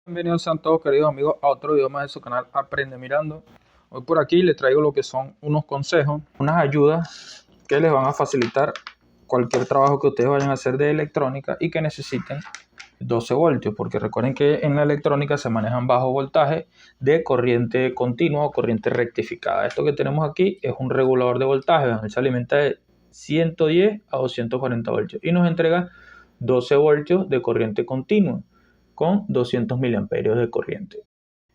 Bienvenidos sean todos queridos amigos a otro video más de su canal Aprende Mirando. Hoy por aquí les traigo lo que son unos consejos, unas ayudas que les van a facilitar cualquier trabajo que ustedes vayan a hacer de electrónica y que necesiten 12 voltios, porque recuerden que en la electrónica se manejan bajos voltajes de corriente continua o corriente rectificada. Esto que tenemos aquí es un regulador de voltaje donde se alimenta de 110 a 240 voltios y nos entrega 12 voltios de corriente continua con 200 miliamperios de corriente.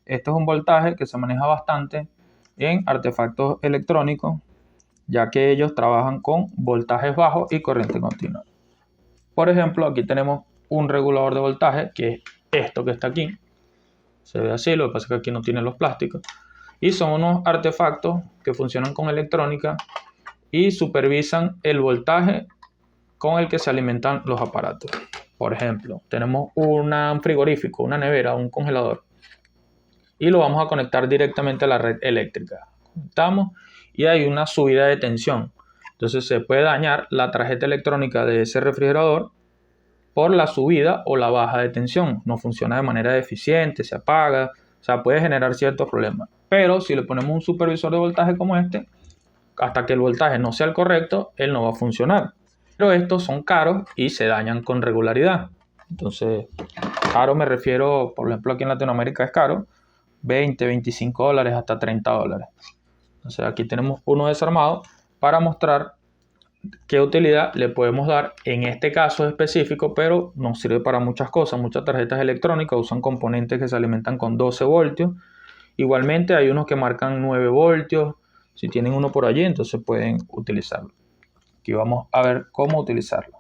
Este es un voltaje que se maneja bastante en artefactos electrónicos, ya que ellos trabajan con voltajes bajos y corriente continua. Por ejemplo, aquí tenemos un regulador de voltaje, que es esto que está aquí. Se ve así, lo que pasa es que aquí no tiene los plásticos. Y son unos artefactos que funcionan con electrónica y supervisan el voltaje con el que se alimentan los aparatos. Por ejemplo, tenemos un frigorífico, una nevera, un congelador y lo vamos a conectar directamente a la red eléctrica. Conectamos y hay una subida de tensión. Entonces se puede dañar la tarjeta electrónica de ese refrigerador por la subida o la baja de tensión. No funciona de manera eficiente, se apaga, o sea, puede generar ciertos problemas. Pero si le ponemos un supervisor de voltaje como este, hasta que el voltaje no sea el correcto, él no va a funcionar. Pero estos son caros y se dañan con regularidad. Entonces, caro me refiero, por ejemplo, aquí en Latinoamérica es caro, 20, 25 dólares hasta 30 dólares. Entonces, aquí tenemos uno desarmado para mostrar qué utilidad le podemos dar en este caso específico, pero nos sirve para muchas cosas. Muchas tarjetas electrónicas usan componentes que se alimentan con 12 voltios. Igualmente, hay unos que marcan 9 voltios. Si tienen uno por allí, entonces pueden utilizarlo. Aquí vamos a ver cómo utilizarlo.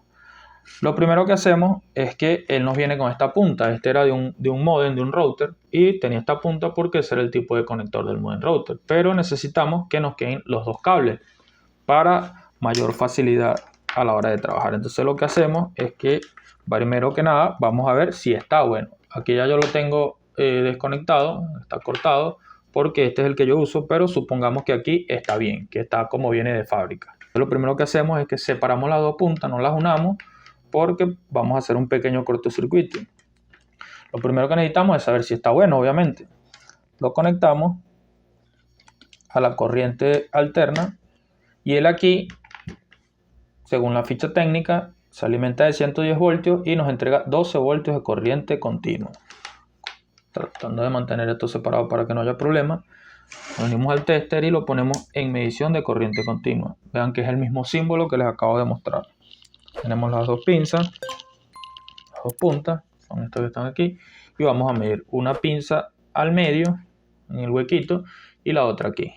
Lo primero que hacemos es que él nos viene con esta punta. Este era de un modem, de un router, y tenía esta punta porque ese era el tipo de conector del modem router. Pero necesitamos que nos queden los dos cables para mayor facilidad a la hora de trabajar. Entonces lo que hacemos es que, primero que nada, vamos a ver si está bueno. Aquí ya yo lo tengo desconectado, está cortado, porque este es el que yo uso, pero supongamos que aquí está bien, que está como viene de fábrica. Lo primero que hacemos es que separamos las dos puntas, no las unamos, porque vamos a hacer un pequeño cortocircuito. Lo primero que necesitamos es saber si está bueno, obviamente. Lo conectamos a la corriente alterna y él aquí, según la ficha técnica, se alimenta de 110 voltios y nos entrega 12 voltios de corriente continua. Tratando de mantener esto separado para que no haya problema. Nos unimos al tester y lo ponemos en medición de corriente continua. Vean que es el mismo símbolo que les acabo de mostrar. Tenemos las dos pinzas, las dos puntas, son estas que están aquí. Y vamos a medir una pinza al medio, en el huequito, y la otra aquí.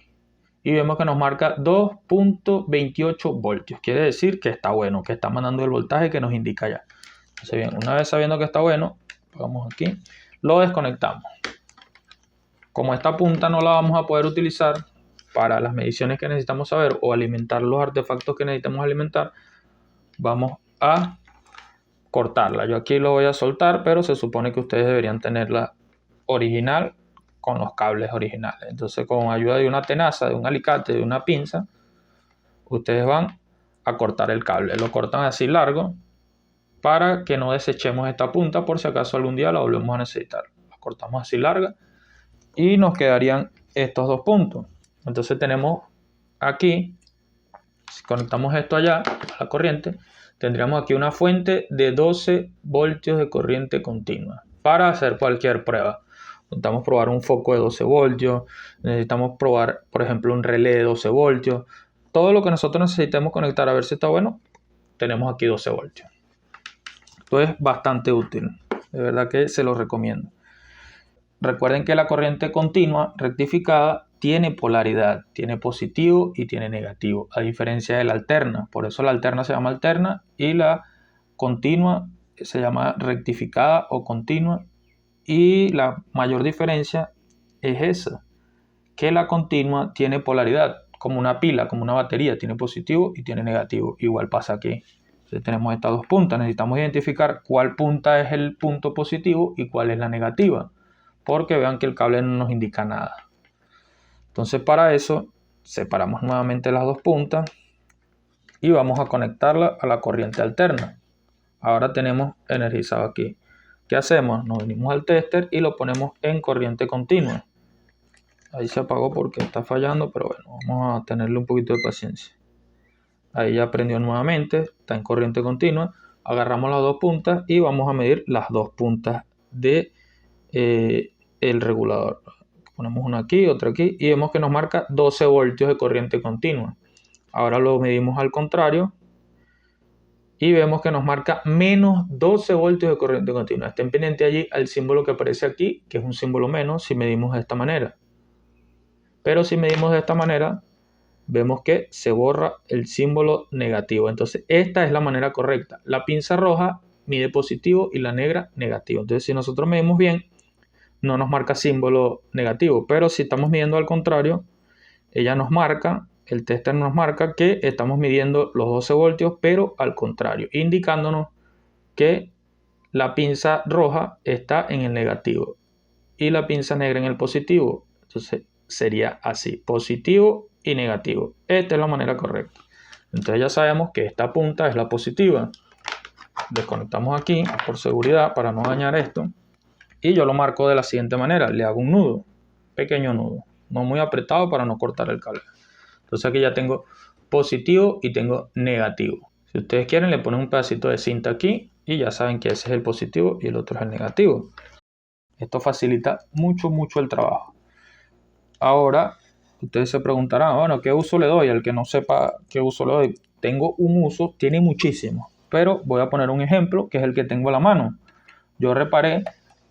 Y vemos que nos marca 2.28 voltios. Quiere decir que está bueno, que está mandando el voltaje que nos indica ya. Entonces bien, una vez sabiendo que está bueno, vamos aquí, lo desconectamos. Como esta punta no la vamos a poder utilizar para las mediciones que necesitamos saber o alimentar los artefactos que necesitamos alimentar, vamos a cortarla. Yo aquí lo voy a soltar, pero se supone que ustedes deberían tenerla original con los cables originales. Entonces, con ayuda de una tenaza, de un alicate, de una pinza, ustedes van a cortar el cable. Lo cortan así largo para que no desechemos esta punta por si acaso algún día la volvemos a necesitar. La cortamos así larga y nos quedarían estos dos puntos. Entonces tenemos aquí, si conectamos esto allá a la corriente, tendríamos aquí una fuente de 12 voltios de corriente continua para hacer cualquier prueba. Necesitamos probar un foco de 12 voltios, necesitamos probar, por ejemplo, un relé de 12 voltios. Todo lo que nosotros necesitemos conectar a ver si está bueno, tenemos aquí 12 voltios. Esto es bastante útil, de verdad que se lo recomiendo. Recuerden que la corriente continua rectificada tiene polaridad, tiene positivo y tiene negativo, a diferencia de la alterna. Por eso la alterna se llama alterna y la continua se llama rectificada o continua. Y la mayor diferencia es esa, que la continua tiene polaridad, como una pila, como una batería, tiene positivo y tiene negativo. Igual pasa aquí. Entonces tenemos estas dos puntas, necesitamos identificar cuál punta es el punto positivo y cuál es la negativa, porque vean que el cable no nos indica nada. Entonces para eso separamos nuevamente las dos puntas y vamos a conectarla a la corriente alterna. Ahora tenemos energizado aquí. ¿Qué hacemos? Nos venimos al tester y lo ponemos en corriente continua. Ahí se apagó porque está fallando, pero bueno, vamos a tenerle un poquito de paciencia. Ahí ya prendió nuevamente, está en corriente continua. Agarramos las dos puntas y vamos a medir las dos puntas de el regulador. Ponemos una aquí, otra aquí y vemos que nos marca 12 voltios de corriente continua. Ahora lo medimos al contrario y vemos que nos marca menos 12 voltios de corriente continua. Estén pendientes allí al símbolo que aparece aquí, que es un símbolo menos si medimos de esta manera. Pero si medimos de esta manera, vemos que se borra el símbolo negativo. Entonces esta es la manera correcta. La pinza roja mide positivo y la negra negativo. Entonces si nosotros medimos bien, no nos marca símbolo negativo. Pero si estamos midiendo al contrario, ella nos marca, el tester nos marca que estamos midiendo los 12 voltios, pero al contrario, indicándonos que la pinza roja está en el negativo y la pinza negra en el positivo. Entonces sería así, positivo y negativo. Esta es la manera correcta. Entonces ya sabemos que esta punta es la positiva. Desconectamos aquí por seguridad para no dañar esto. Y yo lo marco de la siguiente manera. Le hago un nudo, pequeño nudo, no muy apretado para no cortar el cable. Entonces aquí ya tengo positivo y tengo negativo. Si ustedes quieren le ponen un pedacito de cinta aquí y ya saben que ese es el positivo y el otro es el negativo. Esto facilita mucho el trabajo. Ahora ustedes se preguntarán, bueno, ¿qué uso le doy? Al que no sepa qué uso le doy, tengo un uso, tiene muchísimos, pero voy a poner un ejemplo que es el que tengo a la mano. Yo reparé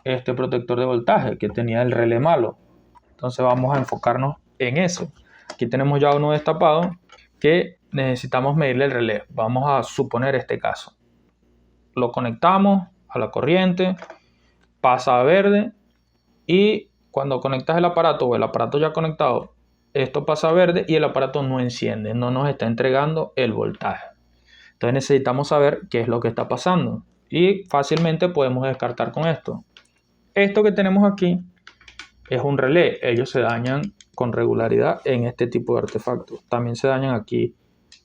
este protector de voltaje que tenía el relé malo. Entonces vamos a enfocarnos en eso. Aquí tenemos ya uno destapado que necesitamos medirle el relé. Vamos a suponer este caso. Lo conectamos a la corriente, pasa a verde y cuando conectas el aparato o el aparato ya conectado, esto pasa a verde y el aparato no enciende, no nos está entregando el voltaje. Entonces necesitamos saber qué es lo que está pasando y fácilmente podemos descartar con esto. Esto que tenemos aquí es un relé, ellos se dañan con regularidad en este tipo de artefactos. También se dañan aquí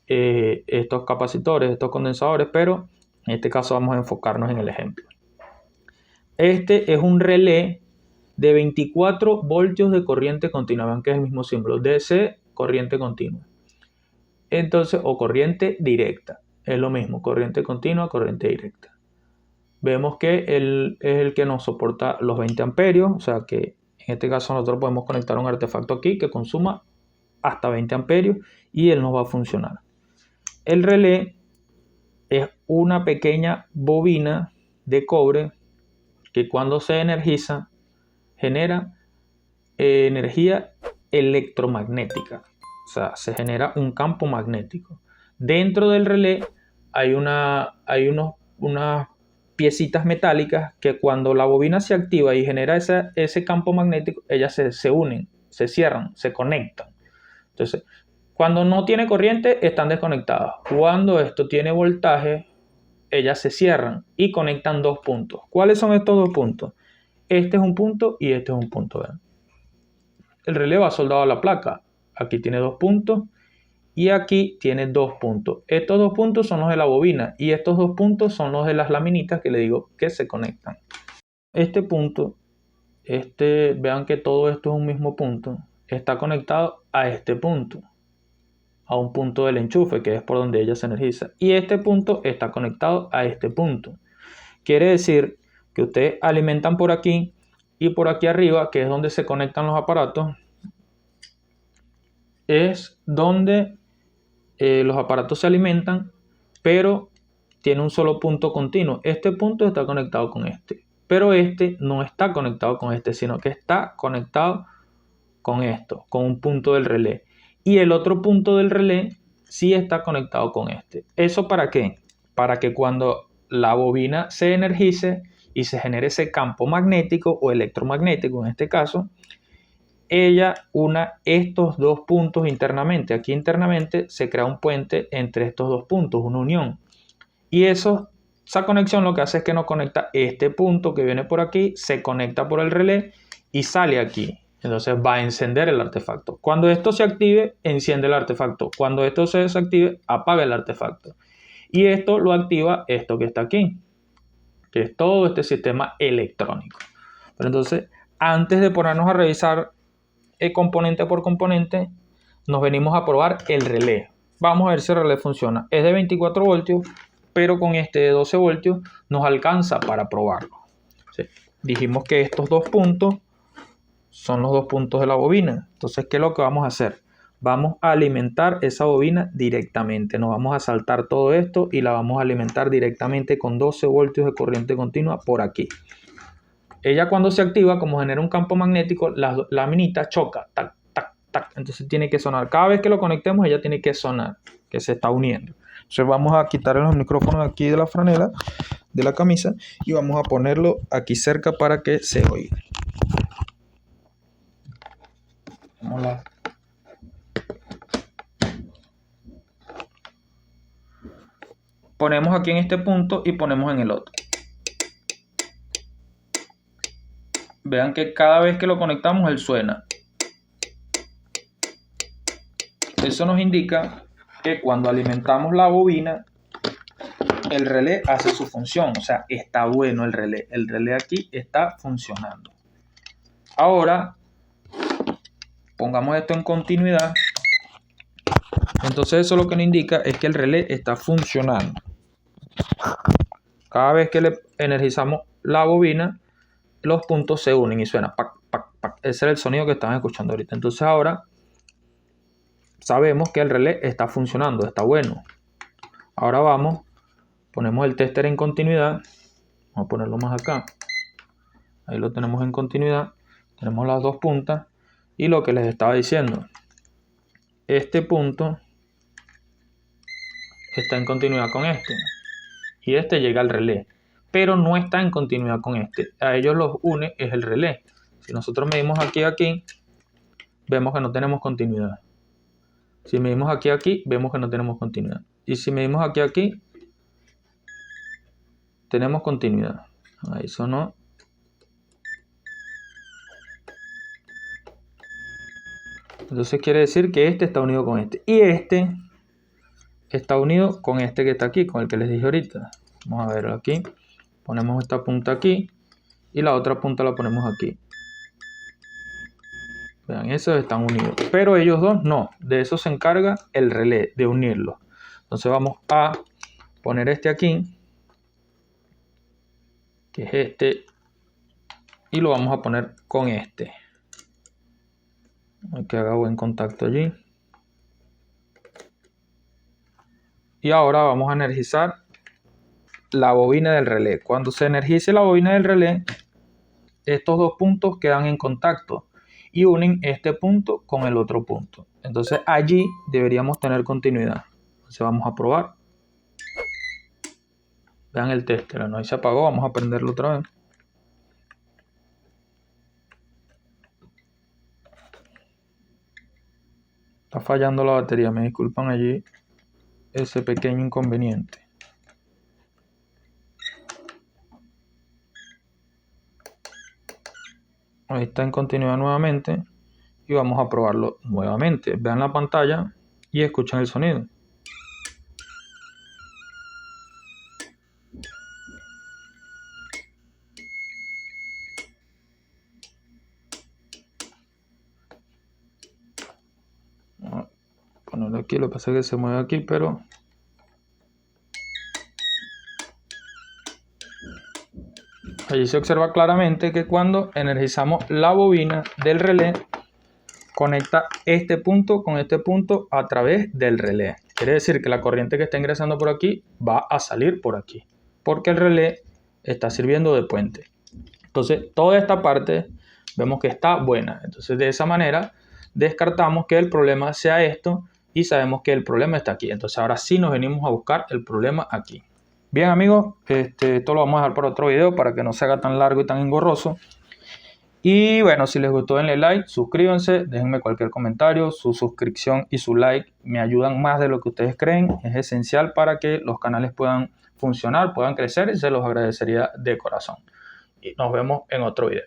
estos capacitores, estos condensadores, pero en este caso vamos a enfocarnos en el ejemplo. Este es un relé de 24 voltios de corriente continua, vean que es el mismo símbolo, DC, corriente continua. Entonces, o corriente directa, es lo mismo, corriente continua, corriente directa. Vemos que él es el que nos soporta los 20 amperios, o sea que en este caso nosotros podemos conectar un artefacto aquí que consuma hasta 20 amperios y él nos va a funcionar. El relé es una pequeña bobina de cobre que cuando se energiza genera energía electromagnética, o sea, se genera un campo magnético. Dentro del relé hay unas piecitas metálicas que cuando la bobina se activa y genera ese campo magnético, ellas se unen, se cierran, se conectan. Entonces, cuando no tiene corriente, están desconectadas. Cuando esto tiene voltaje, ellas se cierran y conectan dos puntos. ¿Cuáles son estos dos puntos? Este es un punto y este es un punto. ¿Ven? El relé va soldado a la placa. Aquí tiene dos puntos y aquí tiene dos puntos. Estos dos puntos son los de la bobina y estos dos puntos son los de las laminitas que le digo que se conectan. Este punto, vean que todo esto es un mismo punto, está conectado a este punto, a un punto del enchufe que es por donde ella se energiza. Y este punto está conectado a este punto. Quiere decir que ustedes alimentan por aquí y por aquí arriba, que es donde se conectan los aparatos, es donde los aparatos se alimentan, pero tiene un solo punto continuo. Este punto está conectado con este, pero este no está conectado con este, sino que está conectado con esto, con un punto del relé. Y el otro punto del relé sí está conectado con este. ¿Eso para qué? Para que cuando la bobina se energice y se genere ese campo magnético o electromagnético en este caso, ella una estos dos puntos internamente. Aquí internamente se crea un puente entre estos dos puntos, una unión. Y esa conexión lo que hace es que nos conecta este punto que viene por aquí, se conecta por el relé y sale aquí. Entonces va a encender el artefacto. Cuando esto se active, enciende el artefacto. Cuando esto se desactive, apaga el artefacto. Y esto lo activa esto que está aquí. que es todo este sistema electrónico. Pero entonces, antes de ponernos a revisar componente por componente, nos venimos a probar el relé. Vamos a ver si el relé funciona. Es de 24 voltios, pero con este de 12 voltios nos alcanza para probarlo. ¿Sí? Dijimos que estos dos puntos son los dos puntos de la bobina. Entonces, ¿qué es lo que vamos a hacer? Vamos a alimentar esa bobina directamente. Nos vamos a saltar todo esto y la vamos a alimentar directamente con 12 voltios de corriente continua por aquí. Ella cuando se activa, como genera un campo magnético, la minita choca, tac, tac, tac. Entonces tiene que sonar. Cada vez que lo conectemos, ella tiene que sonar, que se está uniendo. Entonces vamos a quitar los micrófonos aquí de la franela, de la camisa, y vamos a ponerlo aquí cerca para que se oiga. Ponemos aquí en este punto y ponemos en el otro. Vean que cada vez que lo conectamos él suena. Eso nos indica que cuando alimentamos la bobina, el relé hace su función. O sea, está bueno el relé. El relé aquí está funcionando. Ahora, pongamos esto en continuidad. Entonces eso lo que nos indica es que el relé está funcionando. Cada vez que le energizamos la bobina, los puntos se unen y suena pac, pac, pac. Ese es el sonido que están escuchando ahorita. Entonces ahora sabemos que el relé está funcionando, está bueno. Ahora vamos, ponemos el tester en continuidad. Vamos a ponerlo más acá. Ahí lo tenemos en continuidad. Tenemos las dos puntas. Y lo que les estaba diciendo, este punto está en continuidad con este. Y este llega al relé. Pero no está en continuidad con este. A ellos los une es el relé. Si nosotros medimos aquí, vemos que no tenemos continuidad. Si medimos aquí, vemos que no tenemos continuidad. Y si medimos aquí, tenemos continuidad. Ahí sonó. Entonces quiere decir que este está unido con este. Y este está unido con este que está aquí, con el que les dije ahorita. Vamos a verlo aquí. Ponemos esta punta aquí y la otra punta la ponemos aquí. Vean, esos están unidos. Pero ellos dos no. De eso se encarga el relé, de unirlos. Entonces vamos a poner este aquí, que es este, y lo vamos a poner con este. Hay que haga buen contacto allí. Y ahora vamos a energizar la bobina del relé. Cuando se energice la bobina del relé, estos dos puntos quedan en contacto y unen este punto con el otro punto. Entonces allí deberíamos tener continuidad. Entonces vamos a probar. Vean el tester, ¿no? Ahí se apagó. Vamos a prenderlo otra vez. Está fallando la batería. Me disculpan allí ese pequeño inconveniente. Ahí está en continuidad nuevamente y vamos a probarlo nuevamente. Vean la pantalla y escuchen el sonido. Voy a ponerlo aquí, lo que pasa es que se mueve aquí, pero allí se observa claramente que cuando energizamos la bobina del relé, conecta este punto con este punto a través del relé. Quiere decir que la corriente que está ingresando por aquí va a salir por aquí, porque el relé está sirviendo de puente. Entonces, toda esta parte vemos que está buena. Entonces, de esa manera, descartamos que el problema sea esto y sabemos que el problema está aquí. Entonces, ahora sí nos venimos a buscar el problema aquí. Bien, amigos, esto lo vamos a dejar para otro video para que no se haga tan largo y tan engorroso. Y bueno, si les gustó denle like, suscríbanse, déjenme cualquier comentario, su suscripción y su like me ayudan más de lo que ustedes creen. Es esencial para que los canales puedan funcionar, puedan crecer y se los agradecería de corazón. Y nos vemos en otro video.